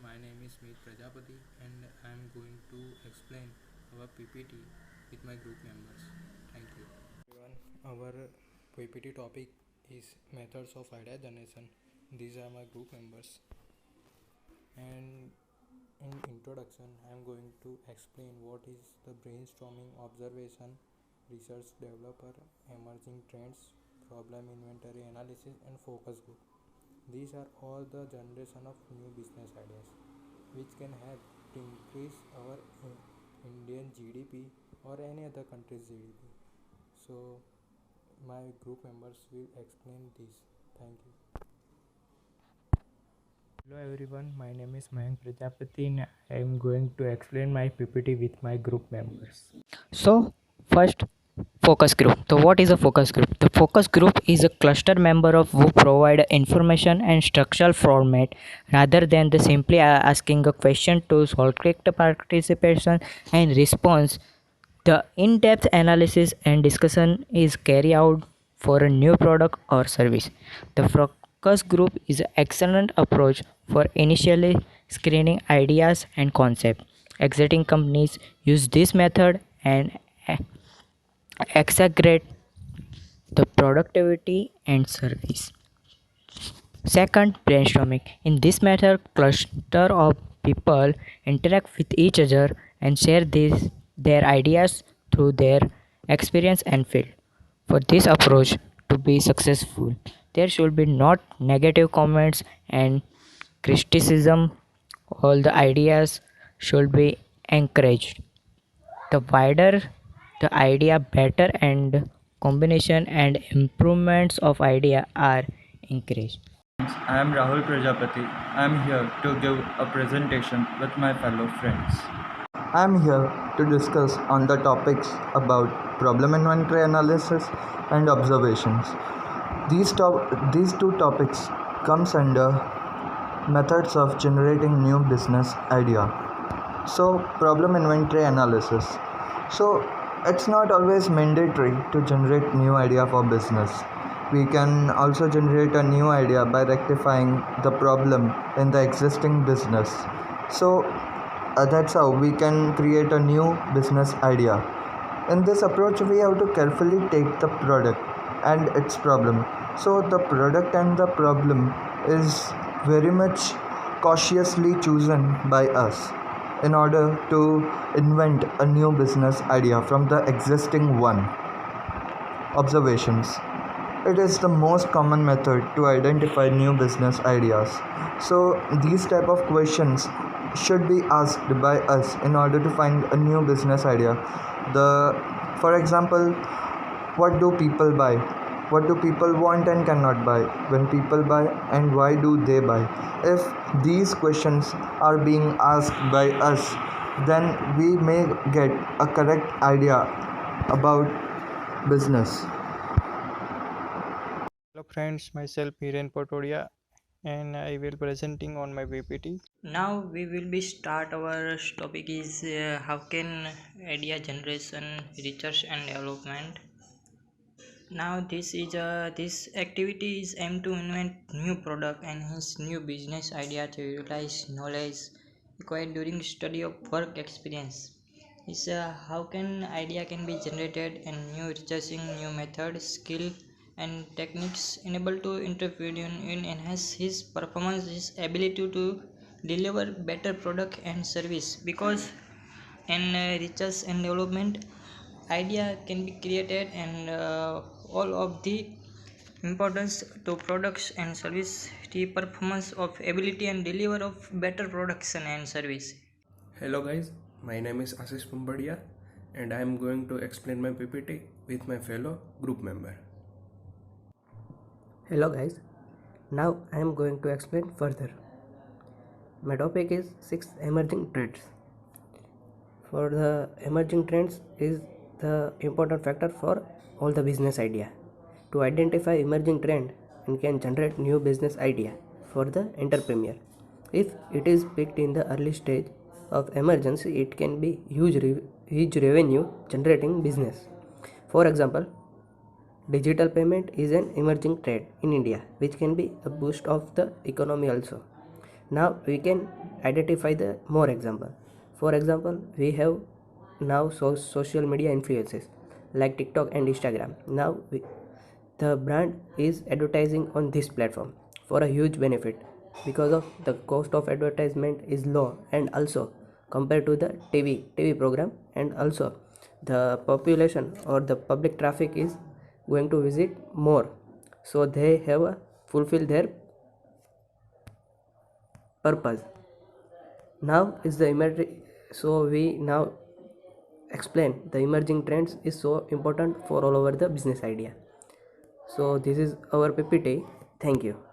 My name is Meet Prajapati and I am going to explain our PPT with my group members. Thank you. Everyone, our PPT topic is methods of idea generation. These are my group members. And in introduction, I am going to explain what is the brainstorming, observation, research developer, emerging trends, problem inventory analysis, and focus group. These are all the generation of new business ideas which can help to increase our Indian GDP or any other country's GDP. So my group members will explain this. Thank you. Hello everyone, my name is Mayank Prajapati and I am going to explain my PPT with my group members. So, first, focus group. So, what is a focus group? The focus group is a cluster member of who provide information and structural format rather than the simply asking a question to solve quick participation and response. The in-depth analysis and discussion is carried out for a new product or service. The focus group is an excellent approach for initially screening ideas and concepts. Exiting companies use this method and exaggerate the productivity and service. Second, brainstorming. In this method, cluster of people interact with each other and share their ideas through their experience and field. For this approach to be successful, there should be not negative comments and criticism. All the ideas should be encouraged. The wider the idea, better and combination and improvements of idea are encouraged. I am Rahul Prajapati. I am here to give a presentation with my fellow friends. I am here to discuss on the topics about problem inventory analysis and observations. These two topics comes under methods of generating new business idea. So problem inventory analysis. So it's not always mandatory to generate new idea for business. We can also generate a new idea by rectifying the problem in the existing business. So that's how we can create a new business idea. In this approach, we have to carefully take the product and its problem. So the product and the problem is very much cautiously chosen by us in order to invent a new business idea from the existing one. Observations. It is the most common method to identify new business ideas. So these type of questions should be asked by us in order to find a new business idea. For example, what do people buy? What do people want and cannot buy? When people buy, and why do they buy? If these questions are being asked by us, then we may get a correct idea about business. Hello friends, myself Hiren Potodia and I will presenting on my PPT. Now we will be start our topic is how can idea generation, research and development. Now this activity is aimed to invent new product and hence new business idea to utilize knowledge acquired during study of work experience. Is how can idea can be generated and new researching new methods, skill and techniques enable to entrepreneur in enhance his performance, his ability to deliver better product and service because in research and development idea can be created and all of the importance to products and service the performance of ability and deliver of better production and service. Hello guys, my name is Ashish Pumbadia and I am going to explain my PPT with my fellow group member. Hello guys, now I am going to explain further. My topic is 6 emerging trends. For the emerging trends is the important factor for all the business idea. To identify emerging trend and can generate new business idea for the entrepreneur. If it is picked in the early stage of emergency, it can be huge revenue generating business. For example, digital payment is an emerging trend in India which can be a boost of the economy also. Now we can identify the more example. For example, we have now social media influences like TikTok and Instagram. Now the brand is advertising on this platform for a huge benefit because of the cost of advertisement is low, and also compared to the TV program, and also the population or the public traffic is going to visit more, so they have fulfill their purpose. Now is the emerging, so we now explain the emerging trends is so important for all over the business idea. So this is our PPT. Thank you.